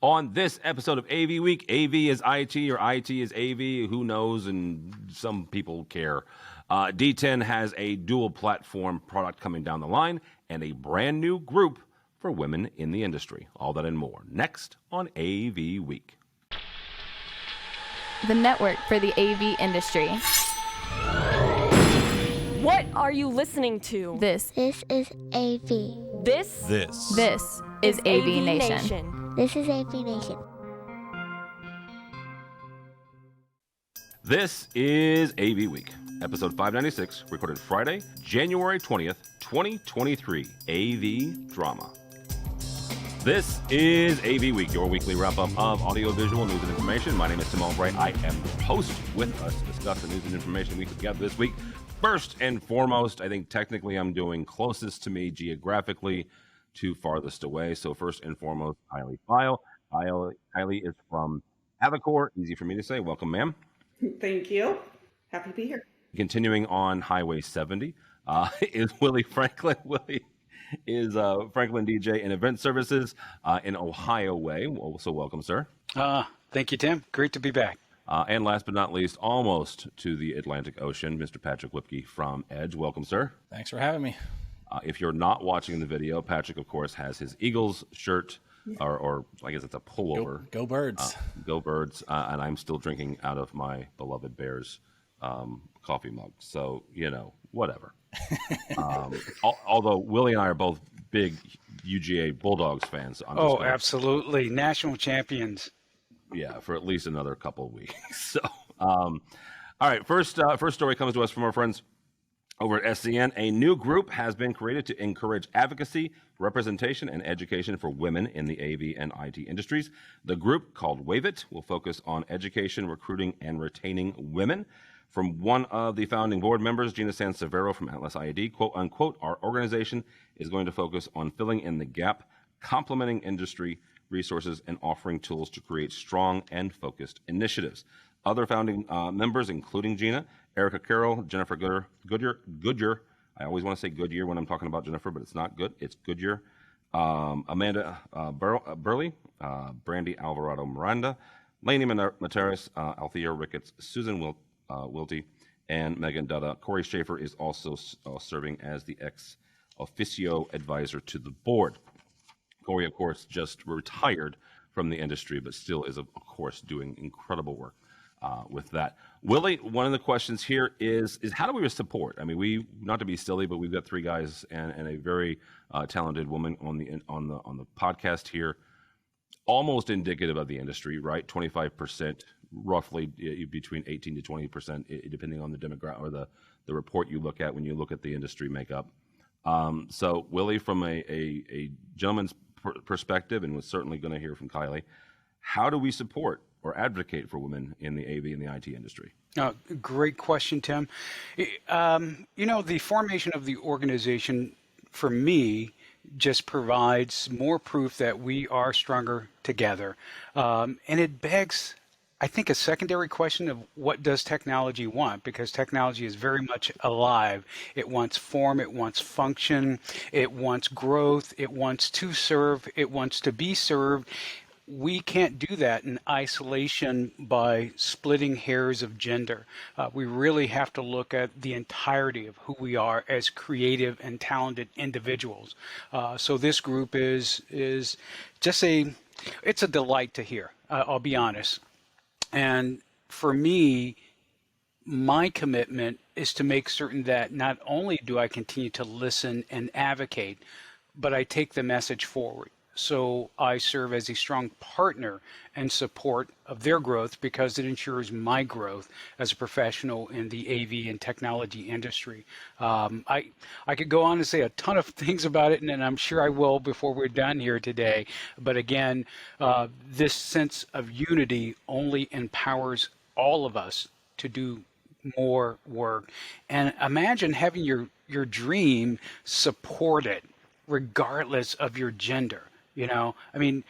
On this episode of AV Week, AV is IT or IT is AV. Who knows? And some people care. DTEN has a dual platform product coming down the line and a brand new group for women in the industry. All that and more next on AV Week. The network for the AV industry. What are you listening to? This is AV. This is AVNation. This is AVNation. This is AV Week, episode 596, recorded Friday, January 20th, 2023, AV Drama. This is AV Week, your weekly wrap-up of audio-visual news and information. My name is Tim Albright. I am the host. With us to discuss the news and information we put together this week. First and foremost, I think technically I'm doing closest to me geographically to farthest away. So first and foremost, Kylie Pfile. Kylie is from Avocor. Easy for me to say. Welcome, ma'am. Thank you. Happy to be here. Continuing on Highway 70 is Willie Franklin. Willie is Franklin DJ and Event Services in Ohio Way. So welcome, sir. Thank you, Tim. Great to be back. And last but not least, almost to the Atlantic Ocean, Mr. Patrick Whipkey from Edge. Welcome, sir. Thanks for having me. If you're not watching the video, Patrick, of course, has his Eagles shirt, or I guess it's a pullover. Go Birds. Go Birds. And I'm still drinking out of my beloved Bears coffee mug. So, whatever. Although Willie and I are both big UGA Bulldogs fans. Absolutely. National champions. Yeah, for at least another couple of weeks. So, all right. First story comes to us from our friends over at SCN. A new group has been created to encourage advocacy, representation, and education for women in the AV and IT industries. The group, called Wave It, will focus on education, recruiting, and retaining women. From one of the founding board members, Gina Sansevero from Atlas IAD, quote unquote, our organization is going to focus on filling in the gap, complementing industry resources, and offering tools to create strong and focused initiatives. Other founding members, including Gina, Erica Carroll, Jennifer Goodyear. I always want to say Goodyear when I'm talking about Jennifer, but it's not good. It's Goodyear. Amanda Burley, Brandy Alvarado Miranda, Lainey Materis, Althea Ricketts, Susan Wilty, and Megan Dutta. Corey Schaefer is also serving as the ex officio advisor to the board. Corey, of course, just retired from the industry, but still is, of course, doing incredible work with that. Willie, one of the questions here is how do we support? I mean, we, not to be silly, but we've got three guys and a very talented woman on the podcast here, almost indicative of the industry, right? 25%, roughly between 18 to 20%, depending on the demographic or the report you look at when you look at the industry makeup. So, Willie, from a gentleman's perspective, and we're certainly going to hear from Kylie, how do we support or advocate for women in the AV and the IT industry? Great question, Tim. The formation of the organization, for me, just provides more proof that we are stronger together. And it begs, I think, a secondary question of what does technology want? Because technology is very much alive. It wants form, it wants function, it wants growth, it wants to serve, it wants to be served. We can't do that in isolation by splitting hairs of gender. We really have to look at the entirety of who we are as creative and talented individuals. So this group is just it's a delight to hear, I'll be honest. And for me, my commitment is to make certain that not only do I continue to listen and advocate, but I take the message forward. So I serve as a strong partner and support of their growth because it ensures my growth as a professional in the AV and technology industry. I could go on and say a ton of things about it, and I'm sure I will before we're done here today. But again, this sense of unity only empowers all of us to do more work. And imagine having your dream supported regardless of your gender. I mean,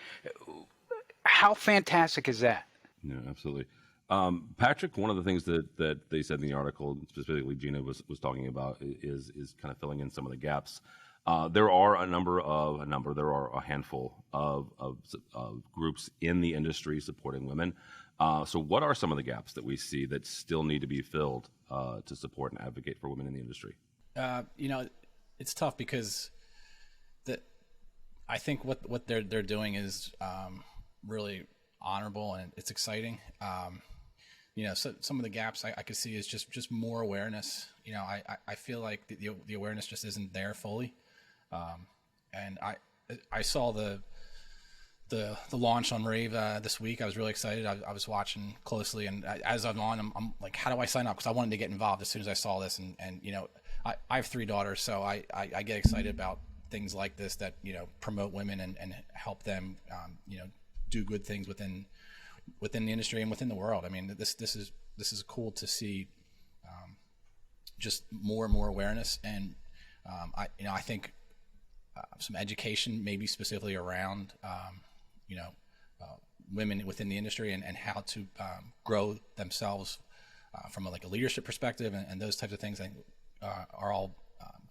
how fantastic is that? Yeah, absolutely. Patrick, one of the things that they said in the article, specifically Gina was talking about, is kind of filling in some of the gaps. There are there are a handful of groups in the industry supporting women. So what are some of the gaps that we see that still need to be filled to support and advocate for women in the industry? It's tough because I think what they're doing is really honorable and it's exciting. So some of the gaps I could see is just more awareness. I feel like the awareness just isn't there fully. And I saw the launch on Rave this week. I was really excited. I was watching closely, and as I'm on, I'm like, how do I sign up? Because I wanted to get involved as soon as I saw this. And I have 3 daughters, so I get excited about things like this that promote women and help them do good things within the industry and within the world. I mean, this is cool to see, just more and more awareness, and I think some education, maybe specifically around women within the industry and how to grow themselves from a leadership perspective and those types of things, I think are all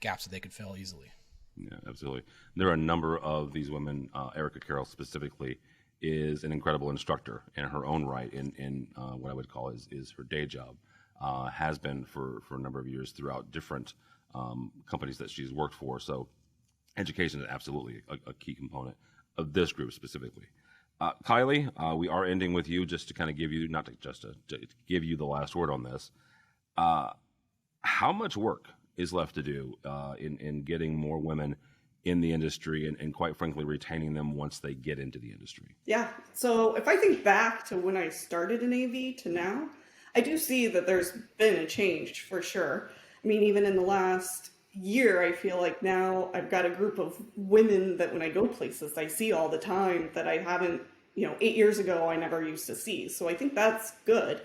gaps that they could fill easily. Yeah, absolutely. There are a number of these women. Erica Carroll specifically is an incredible instructor in her own right in what I would call is her day job. Has been for a number of years throughout different companies that she's worked for. So education is absolutely a key component of this group specifically. Kylie, we are ending with you just to kind of give you, not to just to give you the last word on this. How much work is left to do in getting more women in the industry and quite frankly, retaining them once they get into the industry? Yeah. So if I think back to when I started in AV to now, I do see that there's been a change for sure. I mean, even in the last year, I feel like now I've got a group of women that when I go places, I see all the time that I haven't, 8 years ago, I never used to see. So I think that's good.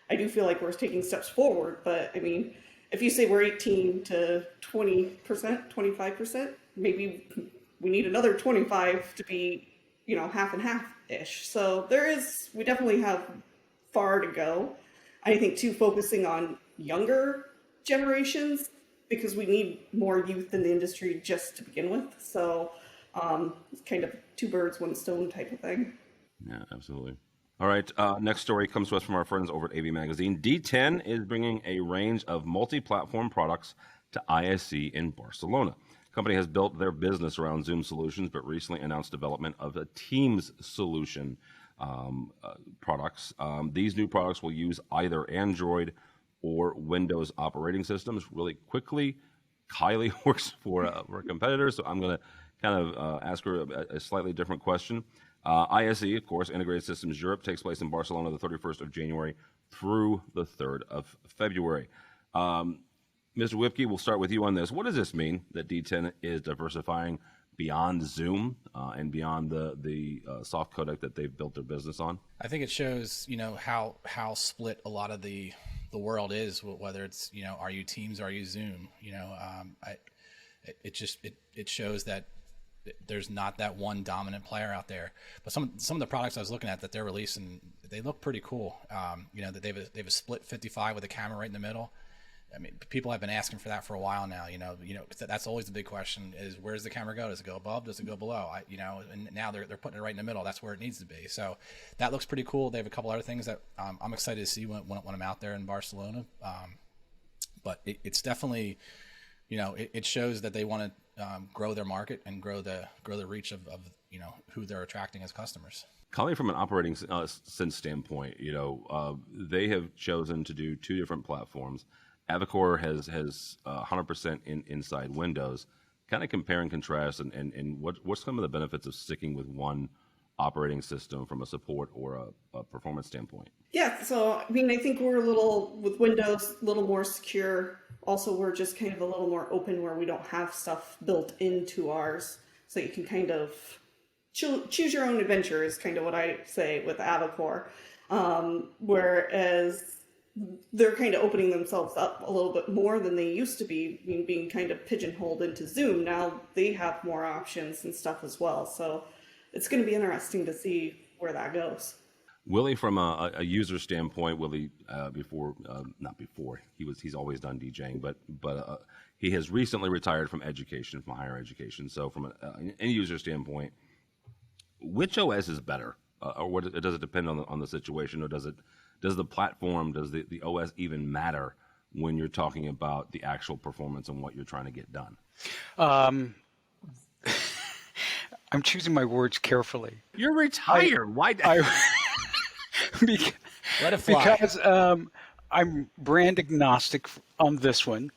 I do feel like we're taking steps forward, but I mean, if you say we're 18 to 20%, 25%, maybe we need another 25 to be, half and half-ish. So we definitely have far to go. I think too, focusing on younger generations, because we need more youth in the industry just to begin with. So it's kind of 2 birds, 1 stone type of thing. Yeah, absolutely. All right. Next story comes to us from our friends over at AV Magazine. DTEN is bringing a range of multi-platform products to ISE in Barcelona. The company has built their business around Zoom solutions, but recently announced development of a Teams solution products. These new products will use either Android or Windows operating systems. Really quickly, Kylie works for a competitor, so I'm going to kind of ask her a slightly different question. ISE, of course, Integrated Systems Europe, takes place in Barcelona the 31st of January through the 3rd of February. Mr. Whipkey, we'll start with you on this. What does this mean that DTEN is diversifying beyond Zoom and beyond the soft codec that they've built their business on? I think it shows, how split a lot of the world is, whether it's, are you Teams, are you Zoom? It shows that there's not that one dominant player out there. But some of the products I was looking at that they're releasing, they look pretty cool. That they have a split 55 with a camera right in the middle. I mean, people have been asking for that for a while now. That's always the big question: is where's the camera go? Does it go above? Does it go below? And now they're putting it right in the middle. That's where it needs to be. So that looks pretty cool. They have a couple other things that I'm excited to see when I'm out there in Barcelona. But it's definitely, it shows that they want to grow their market and grow the reach of who they're attracting as customers. Kylie, from an operating sense standpoint, they have chosen to do 2 different platforms. Avocor has 100% inside Windows. Kind of compare and contrast, and what's some of the benefits of sticking with one operating system from a support or a performance standpoint? Yeah, so I mean, I think we're with Windows, a little more secure. Also, we're just kind of a little more open where we don't have stuff built into ours. So you can kind of choose your own adventure is kind of what I say with Avocor. Whereas they're kind of opening themselves up a little bit more than they used to be, being kind of pigeonholed into Zoom. Now they have more options and stuff as well. So it's going to be interesting to see where that goes. Willie, from a user standpoint, Willie, he's always done DJing, but he has recently retired from education, from higher education. So from an end user standpoint, which OS is better, or does it depend on the situation, or does the platform, does the OS even matter when you're talking about the actual performance and what you're trying to get done? I'm choosing my words carefully. You're retired. Why? Because, Let it fly. because I'm brand agnostic on this one.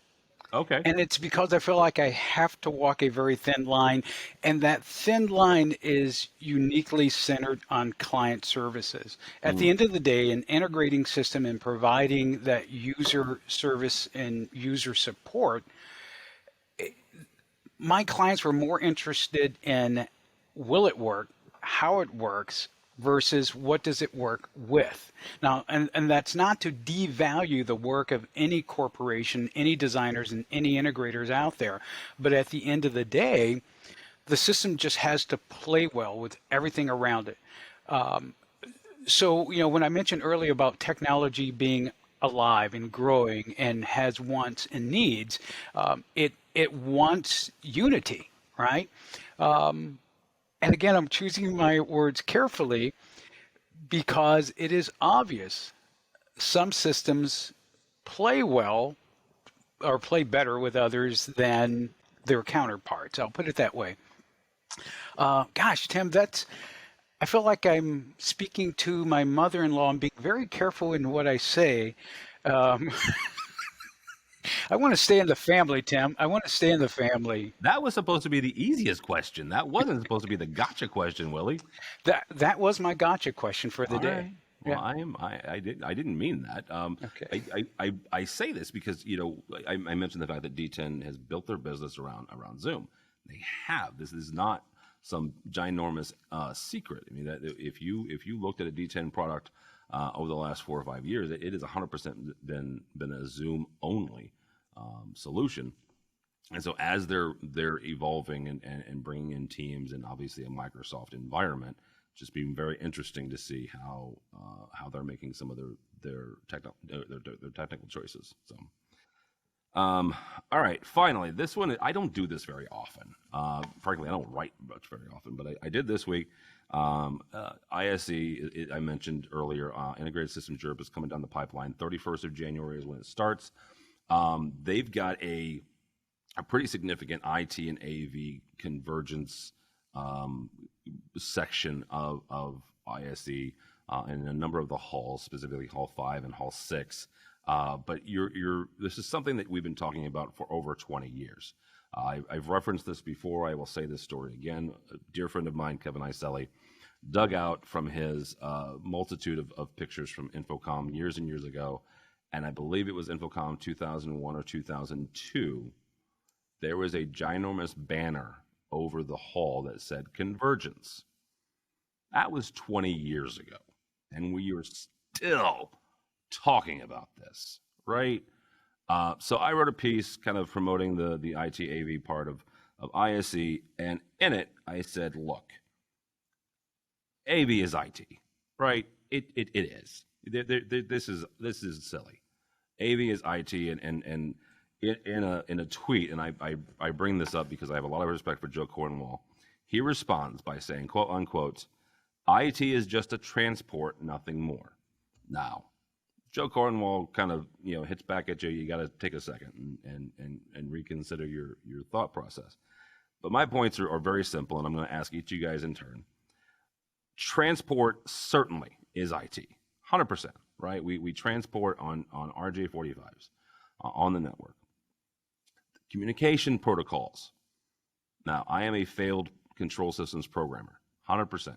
Okay. And it's because I feel like I have to walk a very thin line, and that thin line is uniquely centered on client services. At the end of the day, an integrating system and providing that user service and user support, my clients were more interested in will it work, how it works, versus what does it work with. Now, and that's not to devalue the work of any corporation, any designers, and any integrators out there. But at the end of the day, the system just has to play well with everything around it. So, when I mentioned earlier about technology being alive and growing and has wants and needs, it wants unity, right? And again, I'm choosing my words carefully because it is obvious some systems play well or play better with others than their counterparts. I'll put it that way. Gosh, Tim, I feel like I'm speaking to my mother-in-law and being very careful in what I say. I want to stay in the family, Tim. I want to stay in the family. That was supposed to be the easiest question. That wasn't supposed to be the gotcha question, Willie. That was my gotcha question for the All day. right. Well, I didn't mean that. Okay. I say this because I mentioned the fact that DTEN has built their business around Zoom. They have. This is not some ginormous secret. I mean, that if you looked at a DTEN product over the last 4 or 5 years, it is 100% been a Zoom only solution. And so as they're evolving and bringing in Teams and obviously a Microsoft environment, just being very interesting to see how they're making some of their technical choices. So, all right, finally, this one, I don't do this very often. Frankly, I don't write much very often, but I did this week. ISE, I mentioned earlier, Integrated Systems Europe is coming down the pipeline. 31st of January is when it starts. They've got a pretty significant IT and AV convergence section of ISE in a number of the halls, specifically Hall 5 and Hall 6. But this is something that we've been talking about for over 20 years. I've referenced this before. I will say this story again. A dear friend of mine, Kevin Iselli, dug out from his multitude of pictures from Infocom years and years ago, and I believe it was Infocom 2001 or 2002. There was a ginormous banner over the hall that said convergence. That was 20 years ago, and we are still talking about this, right? So I wrote a piece kind of promoting the IT AV part of ISE, and in it I said, look, AV is IT, right? It is. This is silly. AV is IT, and in a tweet, and I bring this up because I have a lot of respect for Joe Cornwall. He responds by saying, quote unquote, IT is just a transport, nothing more. Now, Joe Cornwall kind of hits back at you. You got to take a second and reconsider your thought process. But my points are very simple, and I'm going to ask each of you guys in turn. Transport certainly is IT, 100%, right? We transport on RJ45s on the network. Communication protocols. Now, I am a failed control systems programmer, 100%.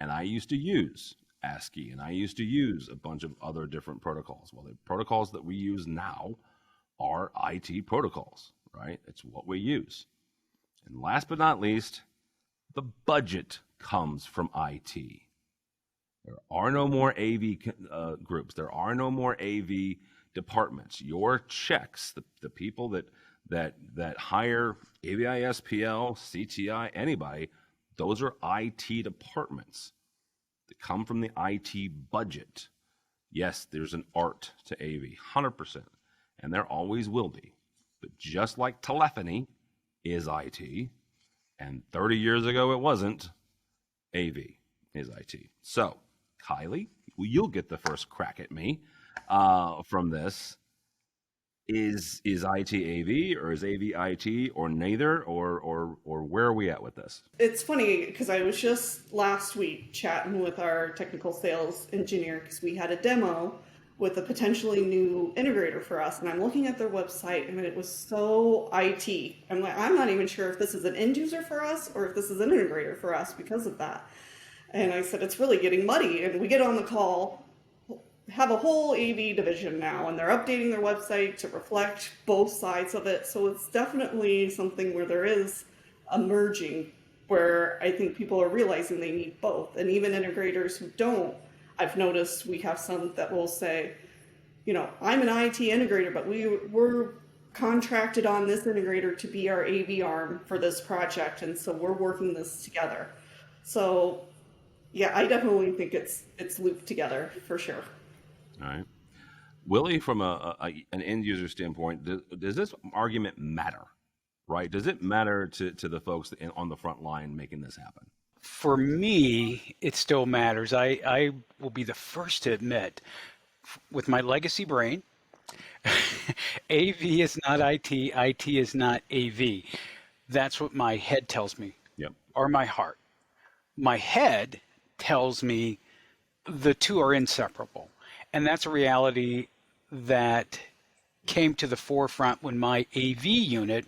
And I used to use ASCII, and I used to use a bunch of other different protocols. Well, the protocols that we use now are IT protocols, right? It's what we use. And last but not least, the budget comes from IT. There are no more AV groups. There are no more AV departments. Your checks, the people that hire AVISPL, CTI, anybody, those are IT departments that come from the IT budget. Yes, there's an art to AV, 100%, and there always will be. But just like telephony is IT, and 30 years ago it wasn't, AV is IT. So, Kylie, you'll get the first crack at me from this. Is IT AV, or is AV IT, or neither, or where are we at with this? It's funny because I was just last week chatting with our technical sales engineer because we had a demo with a potentially new integrator for us, and I'm looking at their website and it was so IT. I'm like, I'm not even sure if this is an end user for us or if this is an integrator for us because of that. And I said, it's really getting muddy. And we get on the call, have a whole AV division now, and they're updating their website to reflect both sides of it. So it's definitely something where there is a merging, where I think people are realizing they need both. And even integrators who don't, I've noticed we have some that will say, you know, I'm an IT integrator, but we're contracted on this integrator to be our AV arm for this project, and so we're working this together. So yeah, I definitely think it's looped together for sure. All right. Willie, from an end user standpoint, does this argument matter, right? Does it matter to the folks on the front line making this happen? For me, it still matters. I will be the first to admit, with my legacy brain, AV is not IT, IT is not AV. That's what my head tells me, Yep. or my heart. My head tells me the two are inseparable. And that's a reality that came to the forefront when my AV unit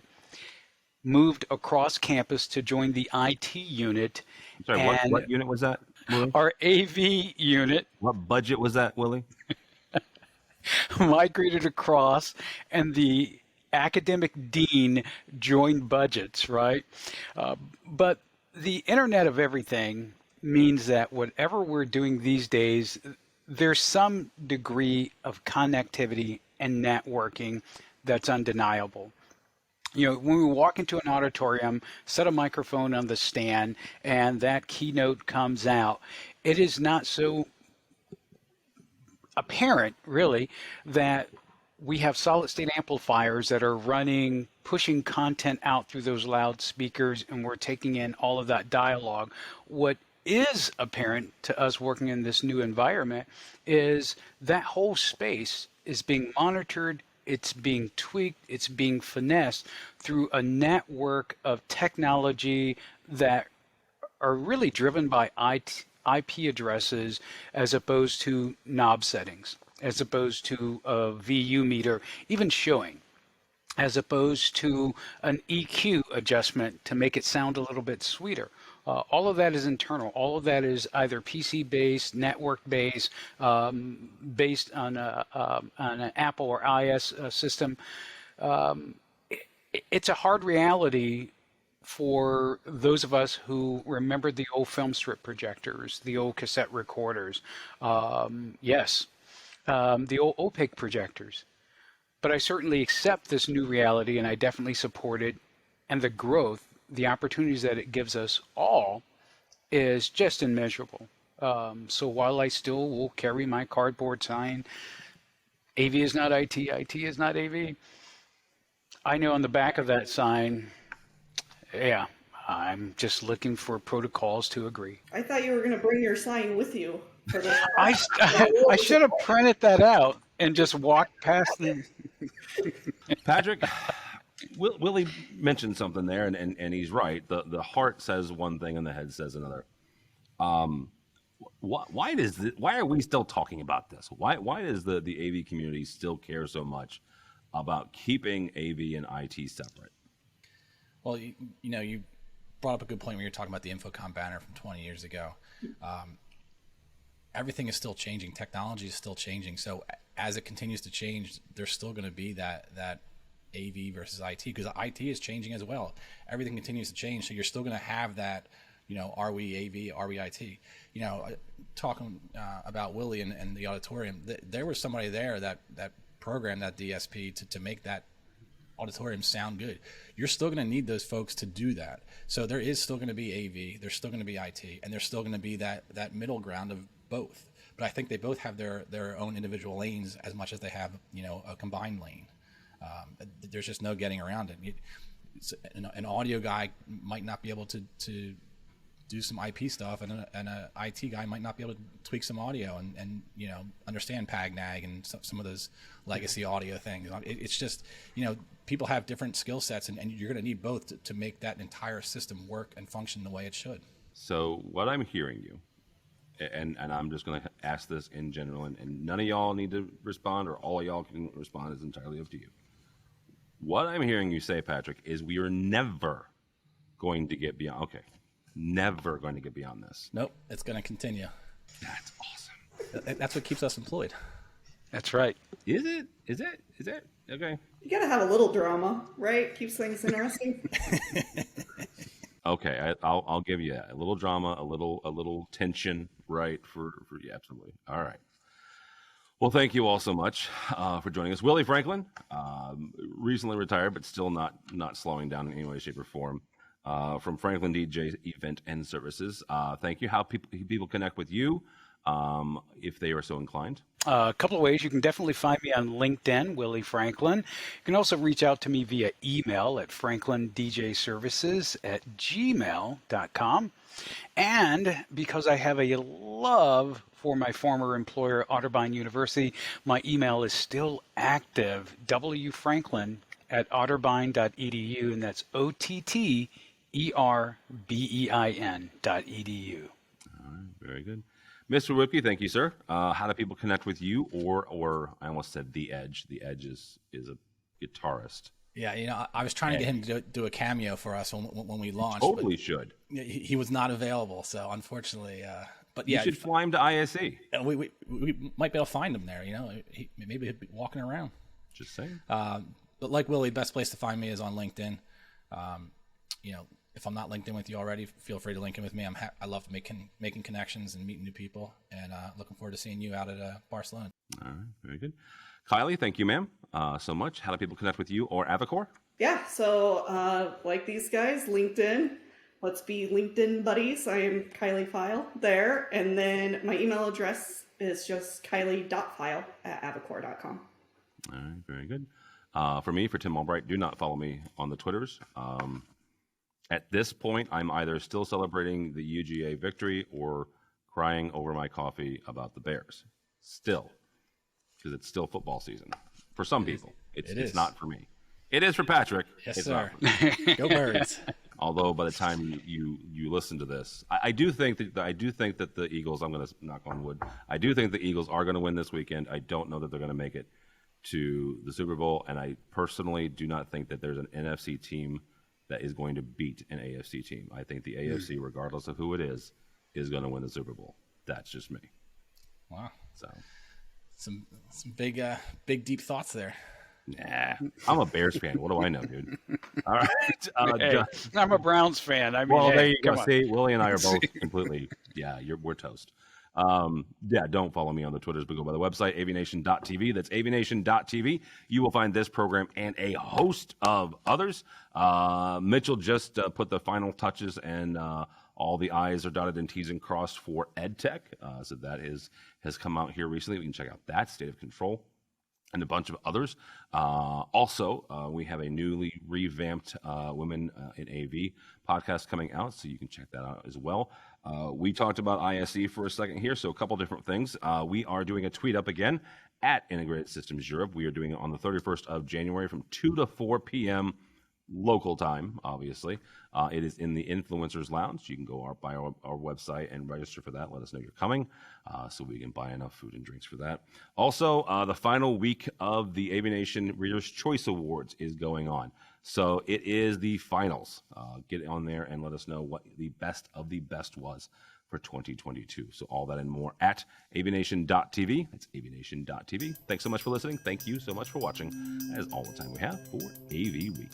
moved across campus to join the IT unit. I'm sorry, what unit was that, Willie? Our AV unit What budget was that, Willie? migrated across, and the academic dean joined budgets, right? But the Internet of Everything means that whatever we're doing these days, there's some degree of connectivity and networking that's undeniable. You know, when we walk into an auditorium, set a microphone on the stand, and that keynote comes out, it is not so apparent, really, that we have solid state amplifiers that are running, pushing content out through those loudspeakers, and we're taking in all of that dialogue. What is apparent to us working in this new environment is that whole space is being monitored, it's being tweaked, it's being finessed through a network of technology that are really driven by IP addresses as opposed to knob settings, as opposed to a VU meter, even showing, as opposed to an EQ adjustment to make it sound a little bit sweeter. All of that is internal. All of that is either PC-based, network-based, based on an Apple or iOS system. It's a hard reality for those of us who remember the old film strip projectors, the old cassette recorders, the old opaque projectors. But I certainly accept this new reality, and I definitely support it, and the growth, the opportunities that it gives us all is just immeasurable. So while I still will carry my cardboard sign, AV is not IT, IT is not AV, I know on the back of that sign, yeah, I'm just looking for protocols to agree. I thought you were going to bring your sign with you for this. I should have printed that out and just walked past the... Patrick, Willie mentioned something there, and he's right. The heart says one thing and the head says another. Why are we still talking about this? Why does the AV community still care so much about keeping AV and IT separate? Well, you brought up a good point when you're talking about the Infocom banner from 20 years ago. Everything is still changing. Technology is still changing. So as it continues to change, there's still going to be that AV versus IT, because IT is changing as well. Everything continues to change. So you're still going to have that, are we AV, are we IT? Talking about Willie and the auditorium, there was somebody there that programmed that DSP to make that auditorium sound good. You're still going to need those folks to do that. So there is still going to be AV, there's still going to be IT, and there's still going to be that middle ground of both. But I think they both have their own individual lanes as much as they have, a combined lane. There's just no getting around it. An audio guy might not be able to do some IP stuff, and an IT guy might not be able to tweak some audio and understand PAGNAG and some of those legacy audio things. It's just, people have different skill sets, and you're going to need both to make that entire system work and function the way it should. So what I'm hearing you, and I'm just going to ask this in general, and none of y'all need to respond, or all of y'all can respond. Is entirely up to you. What I'm hearing you say, Patrick, is we are never going to get beyond. Okay. Never going to get beyond this. Nope, it's going to continue. That's awesome. That's what keeps us employed. That's right. Is it? Is it? Okay. You gotta have a little drama, right? Keeps things interesting. Okay, I'll give you that. A little drama, a little tension, right? For yeah, absolutely. All right. Well, thank you all so much for joining us. Willie Franklin, recently retired, but still not slowing down in any way, shape, or form. From Franklin DJ Event and Services. Thank you. How people connect with you, if they are so inclined? A couple of ways. You can definitely find me on LinkedIn, Willie Franklin. You can also reach out to me via email at franklandjservices@gmail.com. And because I have a love for my former employer, Otterbein University, my email is still active, wfranklin@otterbein.edu, and that's OTTERBEIN.edu. All right, very good. Mr. Whipkey, thank you, sir. How do people connect with you, or I almost said The Edge. The Edge is a guitarist. Yeah, I was trying to get him to do a cameo for us when we launched. Totally should. He was not available, so unfortunately. But yeah, you should fly him to ISE. We might be able to find him there. Maybe he'll be walking around. Just saying. But like Willie, best place to find me is on LinkedIn. If I'm not linked in with you already, feel free to link in with me. I love making connections and meeting new people, and looking forward to seeing you out at Barcelona. All right, very good. Kylie, thank you, ma'am, so much. How do people connect with you or Avocor? Yeah, so like these guys, LinkedIn. Let's be LinkedIn buddies. I am Kylie Pfile there. And then my email address is just kylie.pfile@avocor.com. All right, very good. For Tim Albright, do not follow me on the Twitters. At this point, I'm either still celebrating the UGA victory or crying over my coffee about the Bears. Still, because it's still football season. For some people, it's not for me. It is for Patrick. Yes, it's sir. Not for me. Go Birds. Although by the time you listen to this, I do think that the Eagles. I'm going to knock on wood. I do think the Eagles are going to win this weekend. I don't know that they're going to make it to the Super Bowl, and I personally do not think that there's an NFC team that is going to beat an AFC team. I think the AFC, regardless of who it is going to win the Super Bowl. That's just me. Wow. So some big deep thoughts there. Nah, I'm a Bears fan. What do I know, dude? All right. Hey, I'm a Browns fan. I mean, well, hey, there you go. on. See, Willie and I are both completely. Yeah, we're toast. Don't follow me on the Twitters, but go by the website, AVNation.tv. That's AVNation.tv. You will find this program and a host of others. Mitchell just put the final touches, and all the I's are dotted and T's and crossed for EdTech. So that has come out here recently. We can check out that, State of Control, and a bunch of others. Also, we have a newly revamped Women in AV podcast coming out, so you can check that out as well. We talked about ISE for a second here, so a couple different things. We are doing a tweet up again at Integrated Systems Europe. We are doing it on the 31st of January from 2 to 4 p.m. local time, obviously. It is in the Influencers Lounge. You can go by our website and register for that. Let us know you're coming so we can buy enough food and drinks for that. Also, the final week of the AVNation Reader's Choice Awards is going on. So it is the finals. Get on there and let us know what the best of the best was for 2022. So all that and more at avnation.tv. That's avnation.tv. Thanks so much for listening. Thank you so much for watching. That is all the time we have for AV Week.